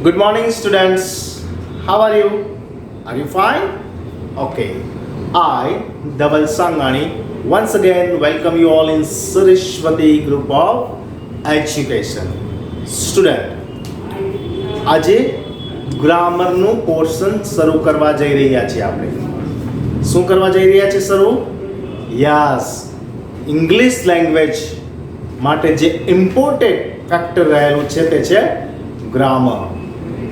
Good morning, students. How are you? Are you fine? Okay. I, Dhaval Sangani, once again welcome you all in Saraswati Group of Education. Student, આજે ગ્રામરનું portion શરૂ કરવા જઈ રહ્યા છીએ આપણે. શું કરવા જઈ રહ્યા છીએ શરૂ? યસ, ઇંગ્લિશ લેંગ્વેજ માટે જે ઇમ્પોર્ટન્ટ ફેક્ટર રહેલું છે તે છે ગ્રામર.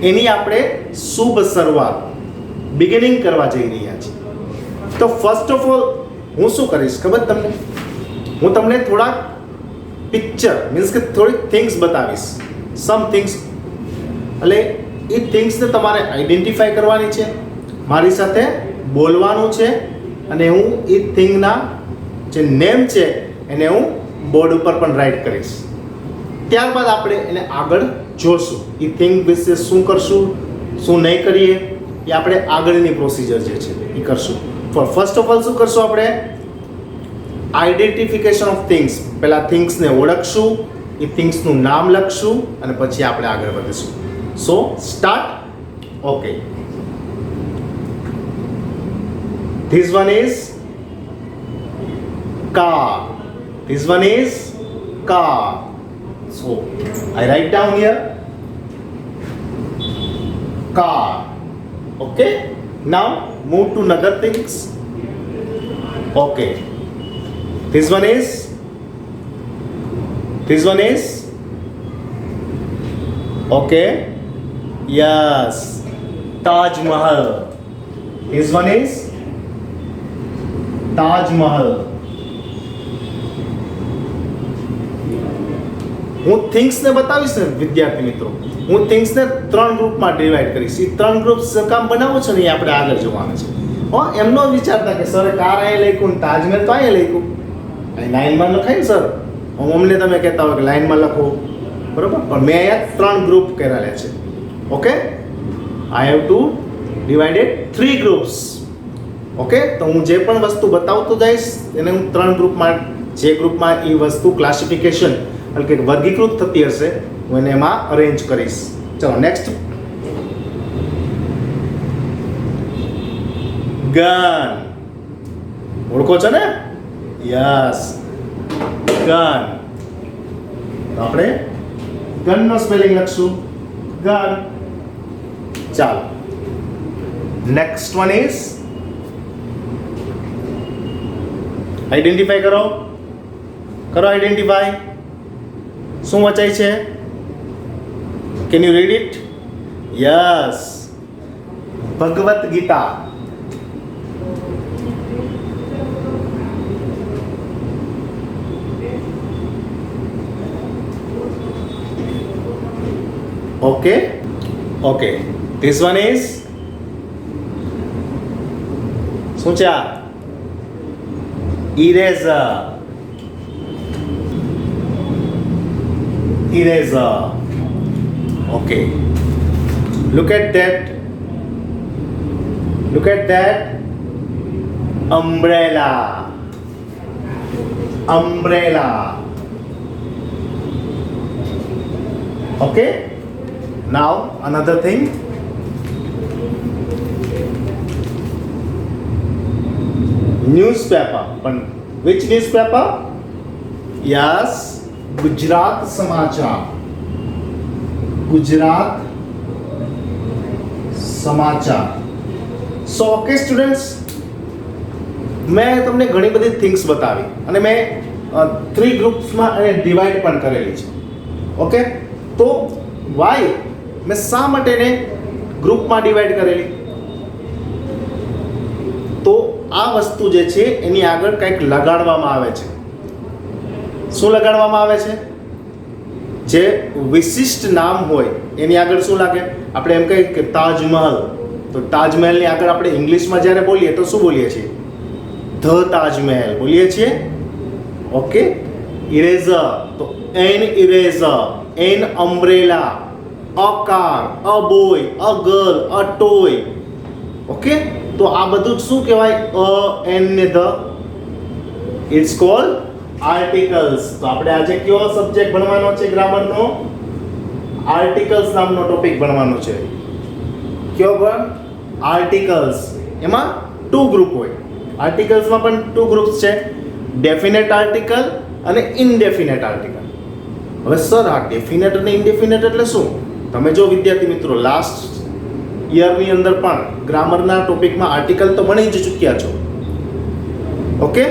એની આપણે શુભ શરૂઆત બિગિનિંગ કરવા જઈ રહ્યા છીએ. તો ફર્સ્ટ ઓફ ઓલ હું શું કરીશ ખબર તમને? હું તમને થોડાક પિક્ચર મીન્સ કે થોડીક થિંગ્સ બતાવીશ. સમ થિંગ્સ, એટલે એ થિંગ્સને તમારે આઈડેન્ટિફાઈ કરવાની છે, મારી સાથે બોલવાનું છે, અને હું એ થિંગના જે નેમ છે એને હું બોર્ડ ઉપર પણ રાઇટ કરીશ. ત્યારબાદ આપણે એને આગળ જોશું. એ થિંગ વિશે શું કરશું, શું નહીં કરીએ, એ આપણે આગળની પ્રોસિજર જે છે એ કરશું. ફર્સ્ટ ઓફ ઓલ શું કરશું આપણે? Identification of things. પહેલાં થિંગ્સને ઓળખશું, એ થિંગ્સનું નામ લખશું અને પછી આપણે આગળ વધીશું. So start. Okay, this one is car. This one is car. So I write down here car. Okay, now move to another things. Okay, this one is okay, yes, Taj Mahal. This one is Taj Mahal. હું થિંગ્સને બતાવીશ ને વિદ્યાર્થી મિત્રો, હું થિંગ્સને 3 ગ્રુપમાં divide કરીશ. એ 3 group કામ બનાવો છો ને એ આપણે આગળ જોવાનું છે. એમનો વિચારતા કે સર કાર અહીંયા લખ્યું ને તાજમહેલ તો અહીંયા લખ્યું, અહીં લાઈનમાં લખાય ને સર. અમને તમે કહેતા હોય કે લાઈનમાં લખો, બરાબર, પણ મેં અહીંયા 3 ગ્રુપ કરેલા છે. Okay, I have to divided 3 groups. Okay, તો હું જે પણ વસ્તુ બતાવતો જઈશ એને હું 3 ગ્રુપમાં, જે ગ્રુપમાં એ વસ્તુ ક્લાસિફિકેશન એટલે કે વર્ગીકૃત થતી હશે હું એને એમાં અરેન્જ કરીશ. ચલો નેક્સ્ટ. ગન. ઓળખો છો ને? Yes, gun. તો આપણે ગનનો સ્પેલિંગ લખશું ગન. ચાલો નેક્સ્ટ વન ઇઝ આઈડેન્ટિફાઈ કરો આઈડેન્ટિફાઈ. શું વચાય છે? Can you read it? Yes, Bhagavad Gita. Okay, this one is શું છે? Eraser. Okay, look at that umbrella. Okay, now another thing, newspaper. But which newspaper? Yes, Gujarat Samachar. So okay students, મેં તમને ઘણી બધી થિંગ્સ બતાવી અને મેં 3 ગ્રુપ્સમાં એને ડિવાઈડ પણ કરેલી છે. ઓકે, તો વાય મેં શા માટે એને ગ્રુપમાં ડિવાઈડ કરેલી? તો આ વસ્તુ જે છે એની આગળ કંઈક લગાડવામાં આવે છે. શું લગાડવામાં આવે છે? જે વિશિષ્ટ નામ હોય એની આગળ શું લાગે? આપણે એમ કહીએ કે તાજમહલ, તો તાજમહેલની આગળ આપણે ઇંગ્લિશમાં જ્યારે બોલીએ તો શું બોલીએ છીએ? ધ તાજમહેલ બોલીએ છીએ. ઓકે, ઇરેઝર, તો N eraser, an umbrella, a car, a boy, a girl, a toy. Okay, તો આ બધું શું કહેવાય? અ, એન ને ધ, ઇટ્સ કોલ્ડ આર્ટિકલ્સ. તો આપણે આજે કયો સબ્જેક્ટ ભણવાનો છે ગ્રામરનો? આર્ટિકલ્સ નામનો ટોપિક ભણવાનો છે. કયો પણ આર્ટિકલ્સ, એમાં ટુ ગ્રુપ હોય. આર્ટિકલ્સમાં પણ ટુ ગ્રુપ્સ છે, ડેફિનેટ આર્ટિકલ અને ઇનડેફિનેટ આર્ટિકલ. હવે સર આ ડેફિનેટ અને ઇનડેફિનેટ એટલે શું? તમે જો વિદ્યાર્થી મિત્રો લાસ્ટ યરની અંદર પણ ગ્રામરના ટોપિકમાં આર્ટિકલ તો ભણી જ ચૂક્યા છો. ઓકે,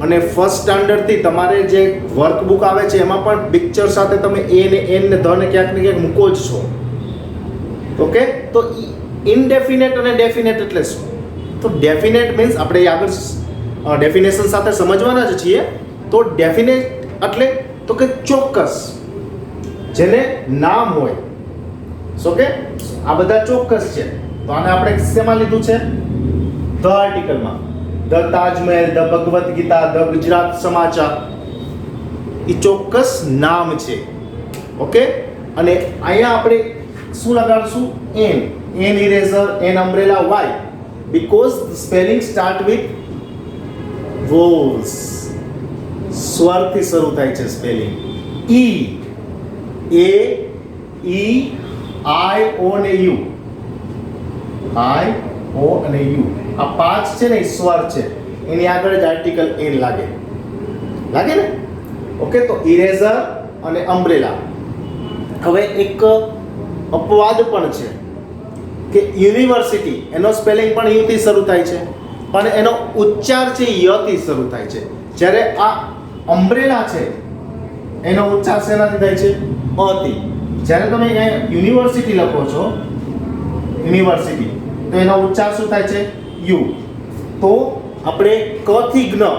અને ફર્સ્ટ સ્ટાન્ડર્ડથી તમારે જે વર્કબુક આવે છે એમાં પણ પિક્ચર સાથે તમે એ ને એન ને ધ ને ક્યાંક ને ક્યાંક મૂકો જ છો. ઓકે, તો ઇનડેફિનેટ અને ડેફિનેટ એટલે શું? તો ડેફિનેટ મીન્સ આપણે આગળ ડેફિનેશન સાથે સમજવાના જ છીએ. તો ડેફિનેટ એટલે તો કે ચોક્કસ, જેને નામ હોય. ઓકે, આ બધા ચોક્કસ છે. તો આને આપણે શેમાં લીધું છે? ધ આર્ટિકલમાં. The Taj Mahal, the Bhagavad Gita, the Gujarat Samachar, એ ચોક્કસ નામ છે. ઓકે, અને અહીંયા આપણે શું લગાડશું? An. An eraser, an umbrella. Why? Because spelling start with vowels. સ્વરથી શરૂ થાય છે સ્પેલિંગ. ઈ, એ, ઈ, આઈ, ઓ અને યુ. આઈ, ઓ અને યુ, આ પાંચ છે ને એ સ્વર છે. એની આગળ જ આર્ટિકલ એન લાગે. લાગે ને? ઓકે, તો ઇરેઝર અને અમ્બ્રેલા. હવે એક અપવાદ પણ છે કે યુનિવર્સિટી, એનો સ્પેલિંગ પણ યુ થી શરૂ થાય છે, પણ એનો ઉચ્ચાર છે ય થી શરૂ થાય છે. જ્યારે આ અમ્બ્રેલા છે એનો ઉચ્ચાર શેનાથી થાય છે? અ થી. જ્યારે તમે અહીંયા યુનિવર્સિટી લખો છો, યુનિવર્સિટી, તો એનો ઉચ્ચાર શું થાય છે? યુ. તો આપણે ક થી જ્ઞ,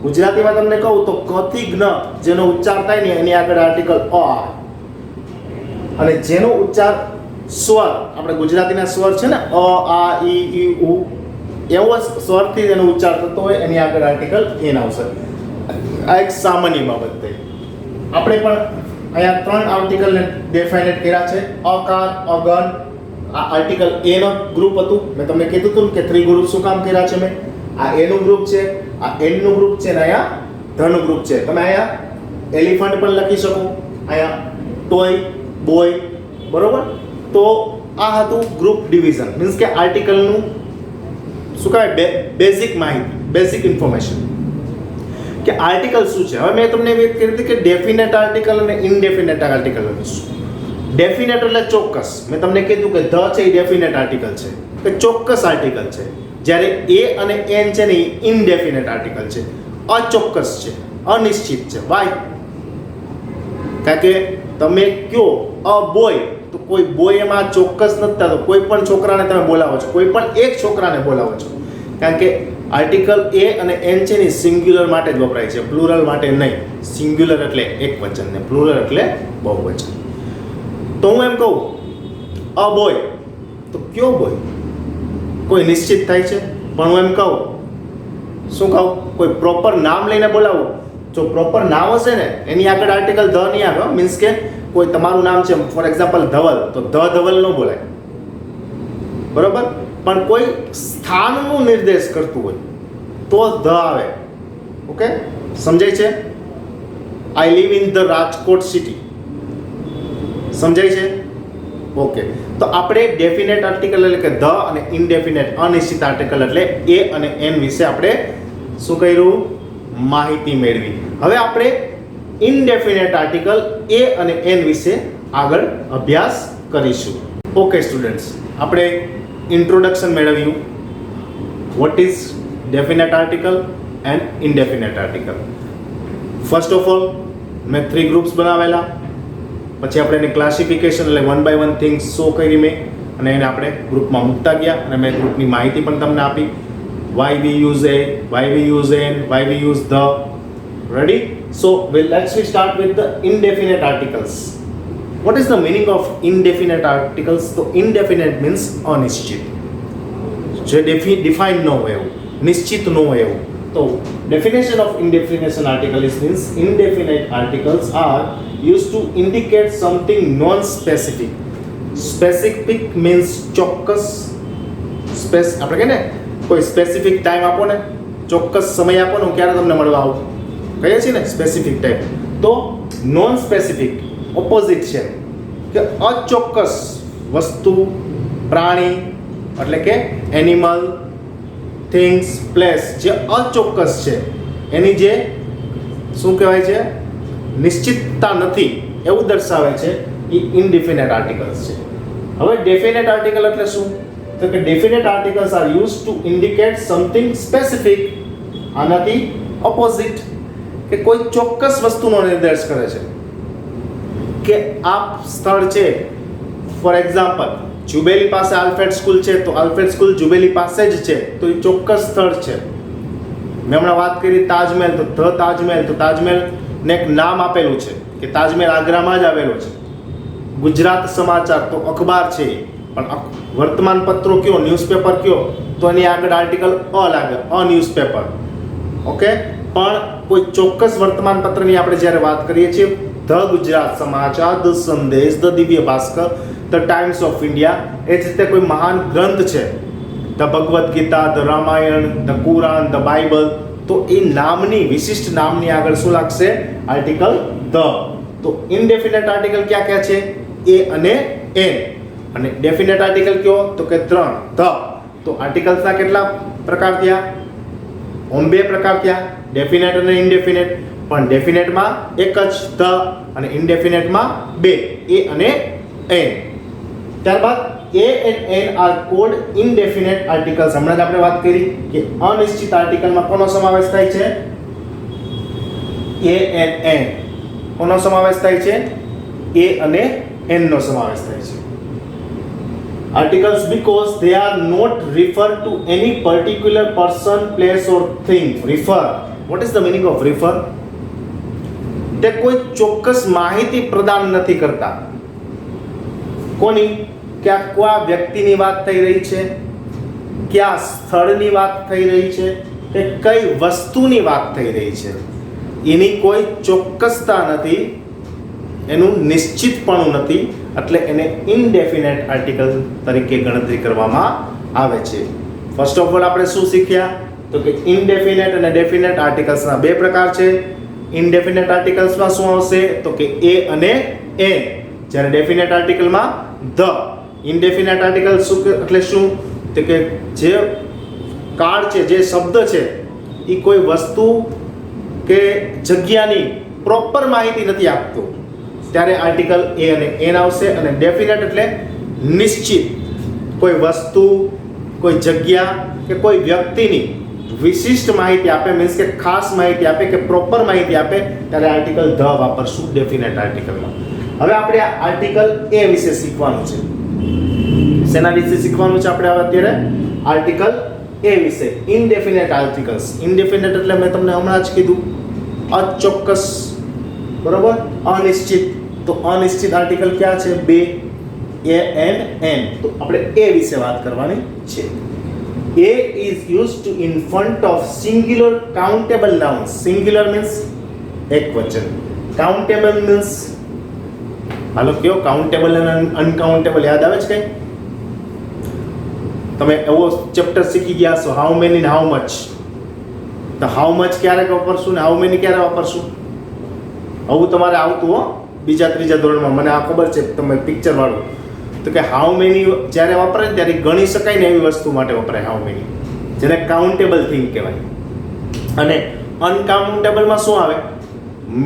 ગુજરાતીમાં તમને કહું તો ક થી જ્ઞ જેનો ઉચ્ચાર થાય ને એની આગળ આર્ટિકલ અ આવે. અને જેનો ઉચ્ચાર સ્વર, આપણે ગુજરાતીના સ્વર છે ને અ, આ, ઈ, ઉ, એવો સ્વરથી એનો ઉચ્ચાર થતો હોય એની આગળ આર્ટિકલ એન આવશે. આ એક સામાન્ય બાબત થઈ. આપણે પણ અહીંયા ત્રણ આર્ટિકલને ડેફાઇનેટ કર્યા છે. અકાર, અગન. આ આર્ટિકલ એ નો ગ્રુપ હતું. મેં તમને કીધું હતું કે 3 ગ્રુપ શું કામ કર્યા છે મેં? આ એ નું ગ્રુપ છે, આ એન નું ગ્રુપ છે, અને અહીંયા ધ નું ગ્રુપ છે. તમે અહીંયા એલિફન્ટ પણ લખી શકો, અહીંયા ટોય, બોય. બરોબર? તો આ હતું ગ્રુપ ડિવિઝન. મીન્સ કે આર્ટિકલનું શું કહેવાય? બેઝિક માહિતી, બેઝિક ઇન્ફોર્મેશન કે આર્ટિકલ શું છે. હવે મેં તમને વાત કરી હતી કે ડેફિનેટ આર્ટિકલ અને ઇનડેફિનેટ આર્ટિકલ શું. ડેફિનેટ એટલે ચોક્કસ. મેં તમને કીધું કે ધ છે એ ડેફિનેટ આર્ટિકલ છે, કે ચોક્કસ આર્ટિકલ છે. જ્યારે એ અને એન છે ને એ ઇનડેફિનેટ આર્ટિકલ છે, અચોક્કસ છે, અનિશ્ચિત છે. વાય? કારણ કે તમે કયો અ બોય, તો કોઈ બોય એમાં ચોક્કસ નથી થતો. કોઈ પણ છોકરાને તમે બોલાવો છો, કોઈ પણ એક છોકરાને બોલાવો છો. કારણ કે આર્ટિકલ એ અને એન છે ને સિંગ્યુલર માટે જ વપરાય છે, પ્લુરલ માટે નહીં. સિંગ્યુલર એટલે એક વચન ને પ્લુરલ એટલે બહુવચન. તો હું એમ કહું અ બોય, તો કયો બોય? કોઈ નિશ્ચિત થાય છે. પણ હું એમ કહું, શું કહું? કોઈ પ્રોપર નામ લઈને બોલાવું. જો પ્રોપર નામ હશે ને એની આગળ આર્ટિકલ ધ નહીં આવે. મીન્સ કે કોઈ તમારું નામ છે ફોર એક્ઝામ્પલ ધવલ, તો ધ ધવલ ન બોલાય. બરોબર? પણ કોઈ સ્થાનનું નિર્દેશ કરતું હોય તો ધ આવે. ઓકે, સમજાય છે? I live in the Rajkot city. સમજાય છે? ઓકે, તો આપણે ડેફિનેટ આર્ટિકલ એટલે કે ધ અને ઇનડેફિનેટ અનિશ્ચિત આર્ટિકલ એટલે એ અને એન વિશે આપણે શું કર્યું? માહિતી મેળવી. હવે આપણે ઇનડેફિનેટ આર્ટિકલ એ અને એન વિશે આગળ અભ્યાસ કરીશું. ઓકે સ્ટુડન્ટ્સ, આપણે ઇન્ટ્રોડક્શન મેળવ્યું. What is definite article and indefinite article. First of all મેં 3 ગ્રુપ્સ બનાવેલા. પછી આપણે એને ક્લાસિફિકેશન એટલે 1 by 1 થિંગ્સ શો કરી મેં, અને એને આપણે ગ્રુપમાં મૂકતા ગયા. અને મેં ગ્રુપની માહિતી પણ તમને આપી. Why we use a, why we use an, why we use the. Ready? So let's start with the indefinite articles. What is the meaning of indefinite articles? તો indefinite means અનિશ્ચિત, જે ડિફાઇન ન હોય એવું, નિશ્ચિત ન હોય એવું. તો definition of indefinite article is means indefinite articles are used to indicate something non-specific. Specific means ચોક્કસ. આપણે કહે ને કોઈ સ્પેસિફિક ટાઈમ આપો ને, ચોક્કસ સમય આપો ને, હું ક્યારે તમને મળવા આવું કહીએ છીએ ને સ્પેસિફિક ટાઈમ. તો નોન સ્પેસિફિક ઓપોઝિટ છે. કે અચોક્કસ વસ્તુ, પ્રાણી એટલે કે એનિમલ, થિંગ્સ, પ્લેસ જે અચોક્કસ છે, એની જે શું કહેવાય છે, નિશ્ચિતતા નથી એવું દર્શાવે છે, એ ઇનડિફિનેટ આર્ટિકલ્સ છે. હવે ડેફિનેટ આર્ટિકલ એટલે શું? તો કે definite articles are use to indicate something specific. આનાથી ઓપોઝિટ કે કોઈ ચોક્કસ વસ્તુનો નિર્દેશ કરે છે કે આ સ્થળ છે. ફોર એક્ઝામ્પલ, જુબેલી પાસે આલ્ફ્રેડ સ્કૂલ છે, તો આલ્ફ્રેડ સ્કૂલ જુબેલી પાસે જ છે, તો એ ચોક્કસ સ્થળ છે. મેં હમણાં વાત કરી તાજમહેલ, તો ધ તાજમહેલ, તો તાજમહેલને એક નામ આપેલું છે કે તાજમહેલ આગ્રામાં જ આવેલો છે. ગુજરાત સમાચાર તો અખબાર છે, પણ વર્તમાન પત્રો કયો, ન્યૂઝપેપર કયો, તો એની આગળ આર્ટિકલ અ લાગે, અ ન્યૂઝપેપર. ઓકે, પણ કોઈ ચોક્કસ વર્તમાન પત્રની આપણે જ્યારે વાત કરીએ છીએ, ધ ગુજરાત સમાચાર, the Sandesh, the Divya Bhaskar, the Times of India, એ જ રીતે કોઈ મહાન ગ્રંથ છે, the Bhagavad Gita, the Ramayan, the Quran, the Bible, તો એ નામની, વિશિષ્ટ નામની આગળ શું લાગશે? Article the. તો ઇનડેફિનેટ આર્ટિકલ ક્યાં ક્યાં છે? એ અને એન. અને ડેફિનેટ આર્ટિકલ કયો? તો કે 3, ધ. તો આર્ટિકલ્સના કેટલા પ્રકાર થયા? બે પ્રકાર થયા, ડેફિનેટ અને ઇનડેફિનેટ. પણ ડેફિનેટમાં એક જ ધ અને ઇનડેફિનેટમાં 2, એ અને એન. ત્યારબાદ a and an are called indefinite articles. હમણાં જ આપણે વાત કરી કે અનિશ્ચિત આર્ટિકલમાં કોનો સમાવેશ થાય છે? એ એન્ડ એન. કોનો સમાવેશ થાય છે? એ અને એન નો સમાવેશ થાય છે. Articles because they are not refer to any particular person, place or thing. Refer. What is the meaning of refer? તે કોઈ ચોક્કસ માહિતી પ્રદાન નથી કરતા. કોની? કે આ કયા વ્યક્તિની વાત થઈ રહી છે, કયા સ્થળની વાત થઈ રહી છે, કે કઈ વસ્તુની વાત થઈ રહી છે, એની કોઈ ચોક્કસતા નથી, એનું નિશ્ચિતપણું નથી, એટલે એને ઇનડેફિનેટ આર્ટિકલ તરીકે ગણતરી કરવામાં આવે છે. ફર્સ્ટ ઓફ ઓલ આપણે શું શીખ્યા? તો કે ઇનડેફિનેટ અને ડેફિનેટ આર્ટિકલ્સના 2 પ્રકાર છે. ઇનડેફિનેટ આર્ટિકલ્સમાં શું આવશે? તો કે એ અને એન, જ્યારે ડેફિનેટ આર્ટિકલમાં ધ. ઇનડેફિનેટ આર્ટિકલ શું એટલે શું? તો કે જે કાળ છે, જે શબ્દ છે, એ કોઈ વસ્તુ કે જગ્યાની પ્રોપર માહિતી નથી આપતો, ત્યારે આર્ટિકલ એ અને એન આવશે. અને ડેફિનેટ એટલે નિશ્ચિત, કોઈ વસ્તુ, કોઈ જગ્યા કે કોઈ વ્યક્તિની વિશિષ્ટ માહિતી આપે, મીન્સ કે ખાસ માહિતી આપે કે પ્રોપર માહિતી આપે, ત્યારે આર્ટિકલ ધ વાપરશું ડેફિનેટ આર્ટિકલમાં. હવે આપણે આ આર્ટિકલ એ વિશે શીખવાનું છે. શેના વિશે શીખવાનું છે આપણે અત્યારે? આર્ટિકલ એ વિશે. Indefinite articles. ઇનડેફિનેટ એટલે મેં તમને હમણાં જ કીધું, અચોક્કસ, બરોબર, અનિશ્ચિત. તો અનિશ્ચિત આર્ટિકલ ક્યાં છે? 2, એ એન્ડ એન. તો આપણે એ વિશે વાત કરવાની છે. A is used to in front of singular countable nouns. Singular means એકવચન. Countable means, હાલો કયો? કાઉન્ટેબલ અને અનકાઉન્ટેબલ યાદ આવે છે કઈ? તમે એવો ચેપ્ટર શીખી ગયા છો, હાઉ મેની ને હાઉ મચ. તો હાઉ મચ ક્યારે વાપરશું ને હાઉ મેની ક્યારે વાપરશું? આવું તમારે આવતું હો બીજા ત્રીજા ધોરણમાં, મને આ ખબર છે, તમે પિક્ચર વાળું. તો કે હાઉ મેની જ્યારે વપરાય ત્યારે ગણી શકાય ને એવી વસ્તુ માટે વપરાય હાઉ મેની, જેને કાઉન્ટેબલ થિંગ કહેવાય. અને અનકાઉન્ટેબલમાં શું આવે?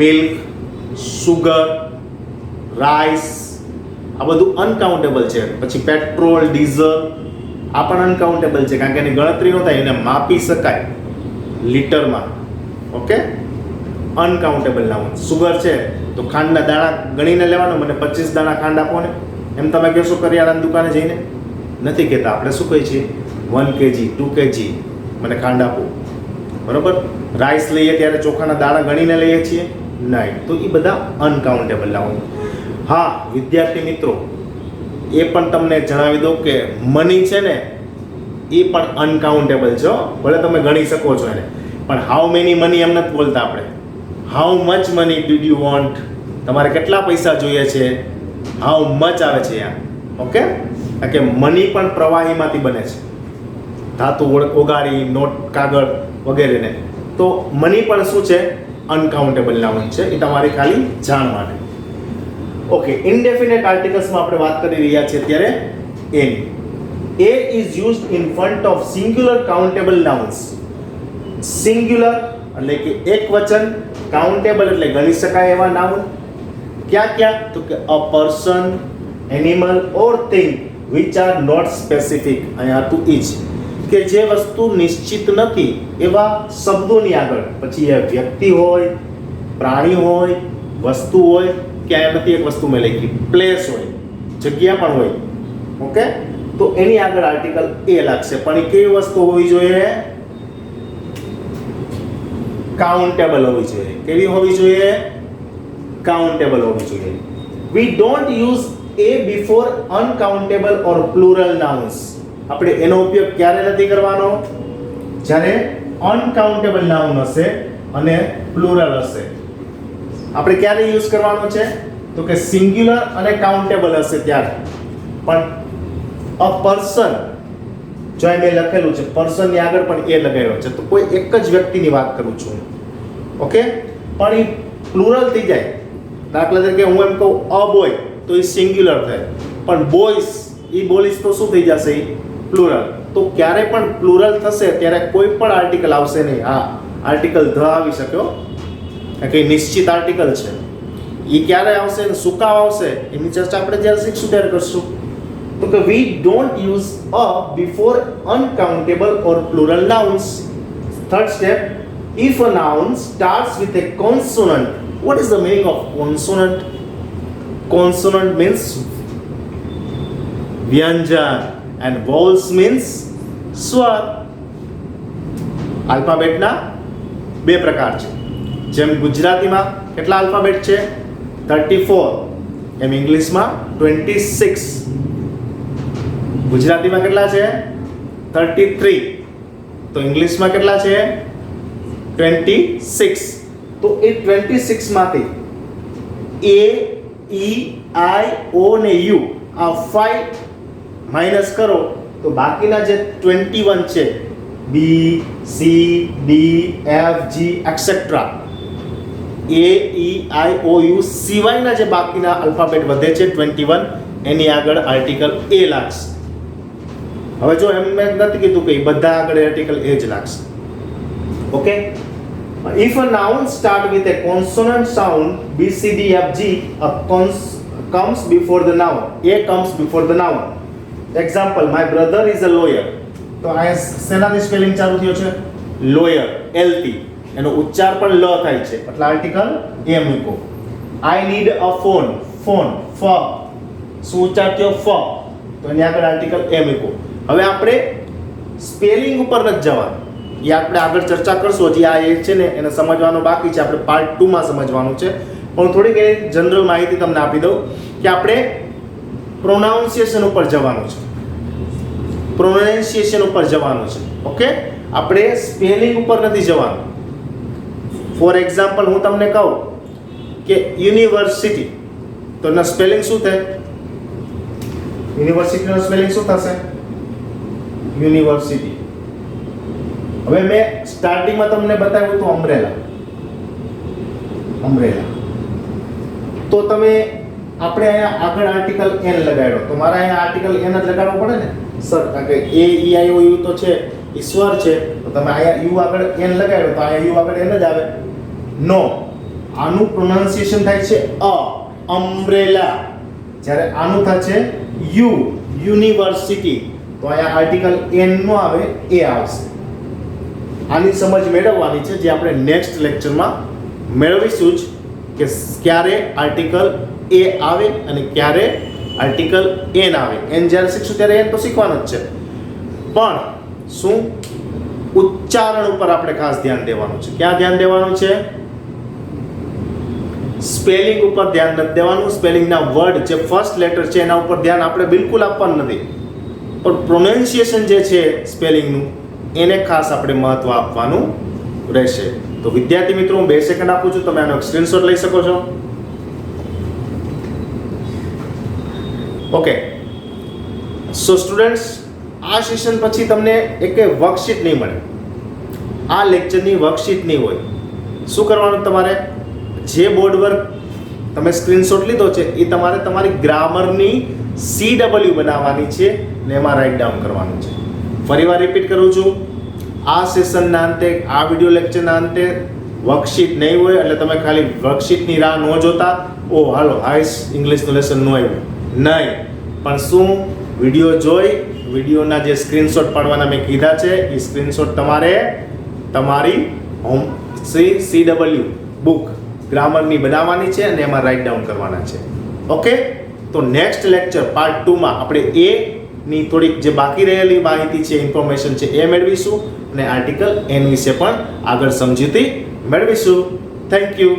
મિલ્ક, સુગર, રાઈસ, આ બધું અનકાઉન્ટેબલ છે. પછી પેટ્રોલ, ડીઝલ, આ પણ અનકાઉન્ટેબલ છે, કારણ કે એની ગણતરી ન થાય, એને માપી શકાય લીટરમાં. Okay, uncountable noun. સુગર છે તો ખાંડના દાણા ગણીને લેવાનો, મને 25 દાણા ખાંડ આપો ને, એમ તમે કહેશો કરિયાણાની દુકાને જઈને? નથી કહેતા. આપણે શું કહીએ છીએ? 1 kg, 2 kg મને ખાંડ આપો, બરોબર. રાઈસ લઈએ ત્યારે ચોખાના દાણા ગણીને લઈએ છીએ? નહીં. તો એ બધા અનકાઉન્ટેબલ નાઉન. હા વિદ્યાર્થી મિત્રો, એ પણ તમને જણાવી દઉં કે મની છે ને, એ પણ અનકાઉન્ટેબલ છે. ભલે તમે ગણી શકો છો એને, પણ હાઉ મેની મની એમ નથી બોલતા આપણે. How much money did you want? તમારે કેટલા પૈસા જોઈએ છે? હાઉ મચ આવે છે અહીંયા. ઓકે, કારણ કે મની પણ પ્રવાહીમાંથી બને છે, ધાતુ ઓગાળી, નોટ, કાગળ વગેરેને. તો મની પણ શું છે? અનકાઉન્ટેબલ નાઉન છે. એ તમારી ખાલી જાણ માટે. ઓકે, ઇનડેફિનેટ આર્ટિકલ્સમાં આપણે વાત કરી રહ્યા છીએ અત્યારે એની. A is used in front of singular countable nouns. Singular એટલે કે એક વચન, countable એટલે ગણી શકાય એવા નાઉન. ક્યાં ક્યાં? તો કે a person, animal or thing which are not specific. અહીંયા to is કે જે વસ્તુ નિશ્ચિત નથી એવા શબ્દોની આગળ, પછી એ વ્યક્તિ હોય, પ્રાણી હોય, વસ્તુ હોય, ક્યાંય નથી એક વસ્તુ મેં લખી, પ્લેસ હોય, જગ્યા પણ હોય. ઓકે, તો એની આગળ આર્ટિકલ એ લાગશે. પણ એ કેવી વસ્તુ હોવી જોઈએ? કાઉન્ટેબલ હોવી જોઈએ. કેવી હોવી જોઈએ? કાઉન્ટેબલ હોવી જોઈએ. We don't use a before uncountable or plural nouns. આપણે એનો ઉપયોગ ક્યારે નથી કરવાનો? જ્યારે અનકાઉન્ટેબલ નાઉન હશે અને પ્લુરલ હશે. આપણે ક્યારે યુઝ કરવાનો છે? તો કે સિંગ્યુલર અને કાઉન્ટેબલ હશે ત્યારે. પણ અ પર્સન, જો મેં લખેલું છે પર્સન ની આગળ પણ એ લગાવ્યો છે, તો કોઈ એક જ વ્યક્તિની વાત કરું છું. ઓકે, પણ એ પ્લુરલ થઈ જાય. દાખલા તરીકે હું એમ કહું અ બોય, તો એ સિંગ્યુલર થાય. પણ બોયસ, એ બોલીસ તો શું થઈ જશે? એ પ્લુરલ. તો ક્યારે પણ પ્લુરલ થશે ત્યારે કોઈ પણ આર્ટિકલ આવશે નહીં. હા, આર્ટિકલ ધ આવી શક્યો, કે નિશ્ચિત આર્ટિકલ છે. એ ક્યારે આવશે અને શું કામ આવશે એની ચર્ચા આપણે જ્યારે શીખશું ત્યારે કરશું. તો કે we don't use a before uncountable or plural nouns. Third step, if a noun starts with a consonant. What is the meaning of consonant? Consonant means vyanjan and vowels means સ્વર. આલ્ફાબેટના બે પ્રકાર છે. જેમ ગુજરાતીમાં કેટલા આલ્ફાબેટ છે? 34. એમ ઇંગ્લિશમાં 26. ગુજરાતીમાં કેટલા છે? 33. તો ઇંગ્લિશમાં કેટલા છે? 26. તો એ 26 માંથી A, E, I, O ને U આ 5 માઇનસ કરો તો બાકીના જે 21 છે B, C, D, F, G et cetera, A, E, I, O, U સિવાયના જે બાકીના આલ્ફાબેટ વધે છે 21, એની આગળ આર્ટિકલ એ લાગશે. હવે જો એમ મેં નથી કીધું કે બધા આગળ આર્ટિકલ એ જ લાગશે. Okay, if a noun start with a consonant sound B, C, D, F, G, a comes before the noun. A comes before the noun. Example, my brother is a lawyer. તો આ શેનાથી spelling ચાલુ થયો છે? Lawyer, LT. એનો ઉચ્ચાર પણ લ થાય છે, એટલે આર્ટિકલ એ મૂકો. I need a phone. Phone, ફ. શું ઉચ્ચાર થયો? ફ. તો એની આગળ આર્ટિકલ એ મૂકો. હવે આપણે સ્પેલિંગ ઉપર નથી જવાનું, એ આપણે આગળ ચર્ચા કરશું. હજી આ એક છે ને એને સમજવાનો બાકી છે, આપણે પાર્ટ 2 માં સમજવાનું છે. પણ થોડીક એ જનરલ માહિતી તમને આપી દઉં કે આપણે પ્રોનાઉન્સિએશન ઉપર જવાનું છે. પ્રોનાઉન્સિએશન ઉપર જવાનું છે. ઓકે, આપણે સ્પેલિંગ ઉપર નથી જવાનું. ફોર એક્ઝામ્પલ હું તમને કહું કે યુનિવર્સિટી, તો એના સ્પેલિંગ શું થાય? યુનિવર્સિટીનો સ્પેલિંગ શું થશે? યુનિવર્સિટી. હવે મેં સ્ટાર્ટિંગમાં તમને બતાવ્યું હતું અમ્બ્રેલા. અમ્બ્રેલા. તો તમે આપણે અહીંયા આગળ આર્ટિકલ એન લગાડ્યો, તો મારે અહીંયા આર્ટિકલ એન જ લગાડવો પડે ને સર, કારણ કે એ ઈ આઈ ઓ યુ તો છે, ઈશ્વર છે. તો તમે અહીંયા યુ આગળ એન લગાડ્યો તો અહીંયા યુ આગળ એન જ આવે. નો, આનું પ્રોનાઉન્સિએશન થાય છે અ, અમ્બ્રેલા. જ્યારે આનું થાય છે યુ, યુનિવર્સિટી. તો અહીંયા આર્ટિકલ એન નો આવે, એ આવશે. આની સમજ મેળવવાની છે, જે આપણે નેક્સ્ટ લેક્ચરમાં મેળવીશું જ, કે ક્યારે આર્ટિકલ એ આવે અને ક્યારે આર્ટિકલ એન આવે. એન જ્યારે શીખશું ત્યારે એન તો શીખવાનું જ છે, પણ શું ઉચ્ચારણ ઉપર આપણે ખાસ ધ્યાન દેવાનું છે. ક્યાં ધ્યાન દેવાનું છે? સ્પેલિંગ ઉપર ધ્યાન નથી દેવાનું. સ્પેલિંગના વર્ડ જે ફર્સ્ટ લેટર છે એના ઉપર ધ્યાન આપણે બિલકુલ આપવાનું નથી, પણ પ્રોનાઉન્સિએશન જે છે સ્પેલિંગનું એને ખાસ આપણે મહત્વ આપવાનું રહેશે. તો વિદ્યાર્થી મિત્રો, હું 2 સેકન્ડ આપું છું, તમે આનો સ્ક્રીનશોટ લઈ શકો છો. ઓકે, સો સ્ટુડન્ટ્સ, આ સેશન પછી તમને એક વર્કશીટ નહીં મળે. આ લેક્ચરની વર્કશીટ નહીં હોય. શું કરવાનું તમારે? જે બોર્ડ વર્ક તમે સ્ક્રીનશોટ લીધો છે એ તમારે તમારી ગ્રામરની CW બનાવવાની છે ને એમાં રાઇટ ડાઉન કરવાનું છે. ફરીવાર રિપીટ કરું છું, આ સેશનના અંતે, આ વિડિયો લેક્ચરના અંતે વર્કશીટ નહીં હોય એટલે તમે ખાલી વર્કશીટની રાહ ન જોતા, ઓ હાલો હાઈસ ઇંગ્લિશનું લેસન ન આવ્યું, નહીં. પણ શું વિડીયો જોઈ વિડીયોના જે સ્ક્રીનશોટ પાડવાના મેં કીધા છે એ સ્ક્રીનશોટ તમારે તમારી હોમ CW બુક ગ્રામરની બનાવવાની છે અને એમાં રાઇટ ડાઉન કરવાના છે. ઓકે, તો નેક્સ્ટ લેક્ચર પાર્ટ 2 માં આપણે એ ની થોડીક જે બાકી રહેલી માહિતી છે, ઇન્ફોર્મેશન છે એ મેળવીશું અને આર્ટિકલ એન વિશે પણ આગળ સમજૂતી મેળવીશું. Thank you.